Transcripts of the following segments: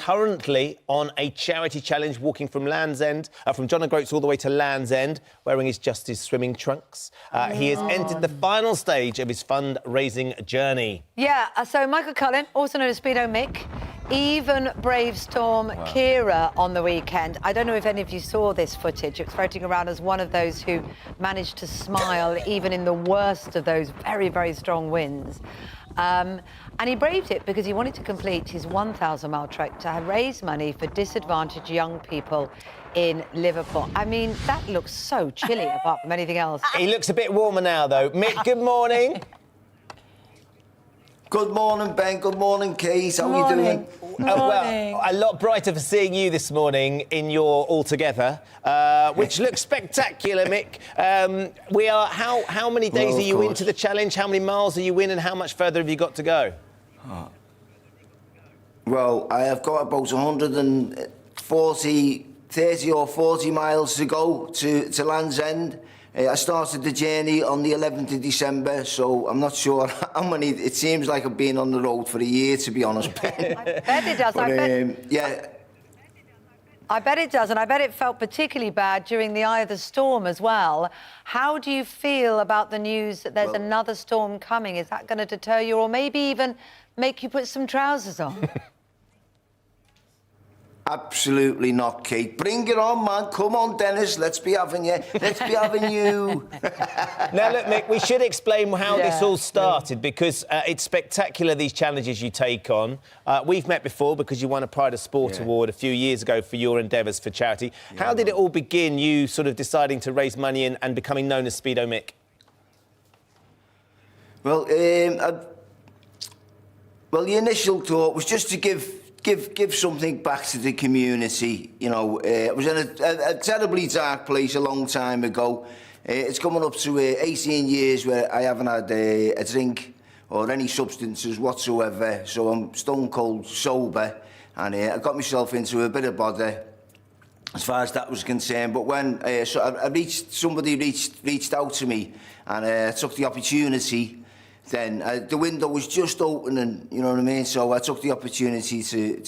currently on a charity challenge, walking from Land's End, from John O'Groats all the way to Land's End, wearing his swimming trunks. He has entered the final stage of his fundraising journey. Yeah, so Michael Cullen, also known as Speedo Mick, even braved Storm Ciara on the weekend. I don't know if any of you saw this footage. It's floating around as one of those who managed to smile even in the worst of those very, very strong winds. And he braved it because he wanted to complete his 1,000-mile trek to raise money for disadvantaged young people in Liverpool. I mean, that looks so chilly apart from anything else. He looks a bit warmer now, though. Mick, good morning. Good morning, Ben. Good morning, Keith. How are you doing? Well, a lot brighter for seeing you this morning in your all-together, which looks spectacular, Mick. How many days are you into the challenge? How many miles are you in, and how much further have you got to go? Well, I have got about 30 or 40 miles to go to Land's End. I started the journey on the 11th of December, so I'm not sure how many... It seems like I've been on the road for a year, to be honest, Ben. I bet it does. But, yeah. I bet it does, and I bet it felt particularly bad during the eye of the storm as well. How do you feel about the news that there's another storm coming? Is that going to deter you, or maybe even make you put some trousers on? Absolutely not, Kate. Bring it on, man. Come on, Dennis. Let's be having you. Let's be having you. Now, look, Mick, we should explain how this all started, because it's spectacular, these challenges you take on. We've met before because you won a Pride of Sport award a few years ago for your endeavours for charity. How did it all begin, you sort of deciding to raise money and becoming known as Speedo Mick? Well, the initial thought was just to give something back to the community. You know, it was in a terribly dark place a long time ago. It's coming up to 18 years where I haven't had a drink or any substances whatsoever, so I'm stone cold sober, and I got myself into a bit of bother as far as that was concerned. But when somebody reached out to me, and I took the opportunity. Then the window was just opening, you know what I mean? So I took the opportunity to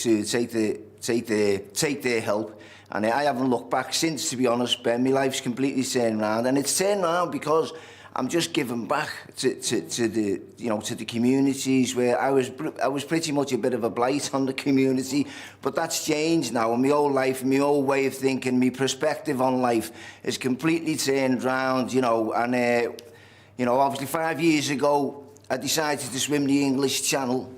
take their help, and I haven't looked back since, to be honest, Ben. My life's completely turned around, and it's turned around because I'm just giving back to the communities where I was pretty much a bit of a blight on the community, but that's changed now, and my whole life, my whole way of thinking, my perspective on life is completely turned around, you know, and obviously 5 years ago. I decided to swim the English Channel.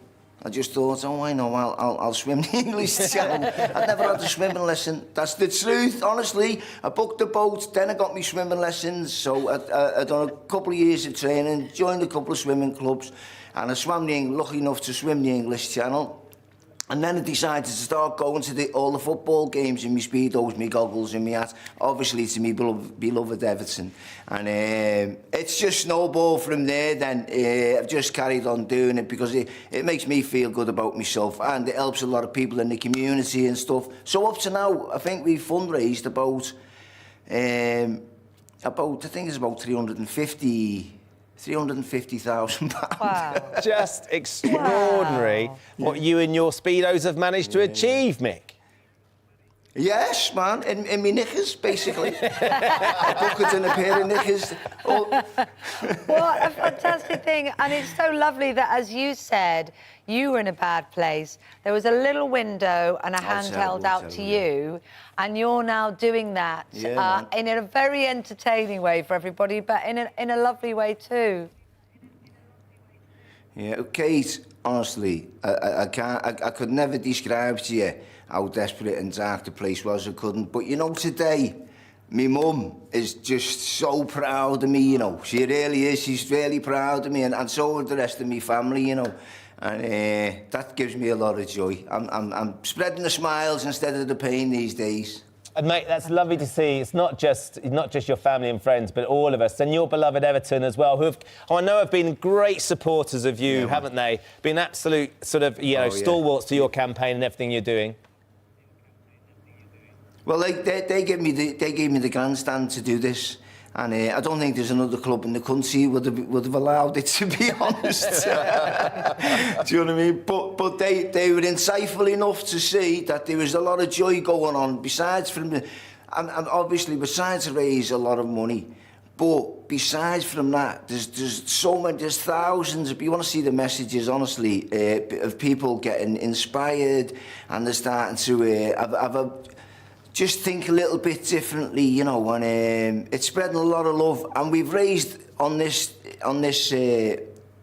I just thought, I know, I'll swim the English Channel. I'd never had a swimming lesson. That's the truth, honestly. I booked the boat, then I got me swimming lessons. So I'd done a couple of years of training, joined a couple of swimming clubs, and I swam lucky enough to swim the English Channel. And then I decided to start going to all the football games in my Speedos, my goggles and my hat, obviously to me beloved Everton. And it's just snowballed from there then. I've just carried on doing it because it makes me feel good about myself, and it helps a lot of people in the community and stuff. So up to now, I think we've fundraised about I think it's about £350,000. Wow. Just extraordinary what you and your Speedos have managed to achieve, Mick. Yes, man, in my knickers, basically. A bucket and a pair of knickers. What a fantastic thing. And it's so lovely that, as you said, you were in a bad place. There was a little window and a hand held out to you, and you're now doing that in a very entertaining way for everybody, but in a lovely way too. Yeah, Kate, honestly, I could never describe to you how desperate and dark the place was. I couldn't. But, you know, today, my mum is just so proud of me, you know. She really is. She's really proud of me, and so are the rest of my family, you know. And that gives me a lot of joy. I'm spreading the smiles instead of the pain these days. And mate, that's lovely to see. It's not just your family and friends, but all of us, and your beloved Everton as well, who I know have been great supporters of you, haven't they? Been absolute sort of stalwarts to your campaign and everything you're doing. Well, they gave me the grandstand to do this, And I don't think there's another club in the country would have allowed it, to be honest. Do you know what I mean? But they were insightful enough to see that there was a lot of joy going on, besides from the... And obviously, besides raise a lot of money, but besides from that, there's so many, there's thousands, if you want to see the messages, honestly, of people getting inspired, and they're starting to just think a little bit differently, you know, and it's spreading a lot of love. And we've raised on this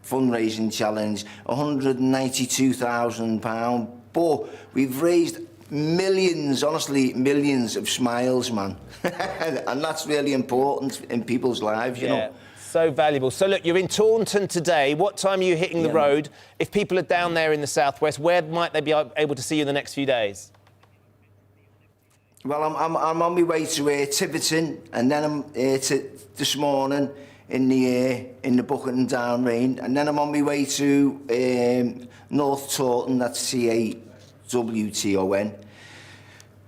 fundraising challenge £192,000, but we've raised millions, honestly, millions of smiles, man. And that's really important in people's lives, you know. So valuable. So look, you're in Taunton today. What time are you hitting the road? If people are down there in the southwest, where might they be able to see you in the next few days? Well, I'm on my way to Tiverton, and then I'm this morning in the Buckingham Down Range, and then I'm on my way to North Taunton. That's TAWTON.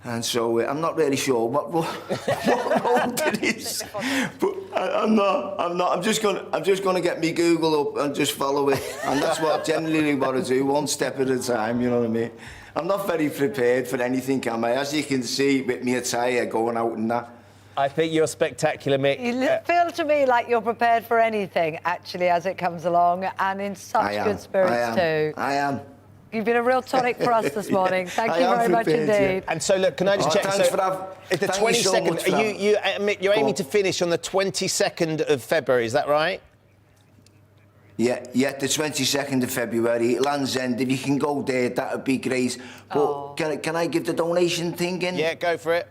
And so I'm not really sure what road it is, but I'm not. I'm just gonna get me Google up and just follow it, and that's generally what I do, one step at a time. You know what I mean? I'm not very prepared for anything, am I? As you can see with me attire going out and that. I think you're spectacular, Mick. You feel to me like you're prepared for anything, actually, as it comes along, and in such good spirits too. I am. You've been a real tonic for us this morning. Thank you very much indeed. Yeah. And so, look, can I just check? Thanks for that. It's the 22nd. So you're aiming to finish on the 22nd of February, is that right? Yeah, the 22nd of February, Land's End. If you can go there, that would be great. But can I give the donation thing in? Yeah, go for it.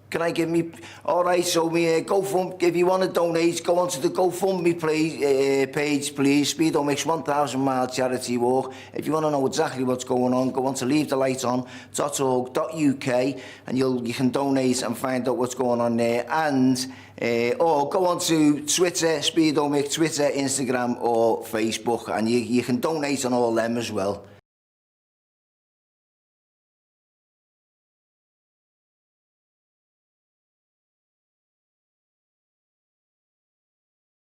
Can I give me... All right, so GoFundMe, if you want to donate, go onto the GoFundMe page, please. Speedo Mick's 1,000 mile charity walk. If you want to know exactly what's going on, go on to leavethelighton.org.uk, and you can donate and find out what's going on there. And or go on to Twitter, Speedo Mick, Twitter, Instagram, or Facebook, and you can donate on all them as well.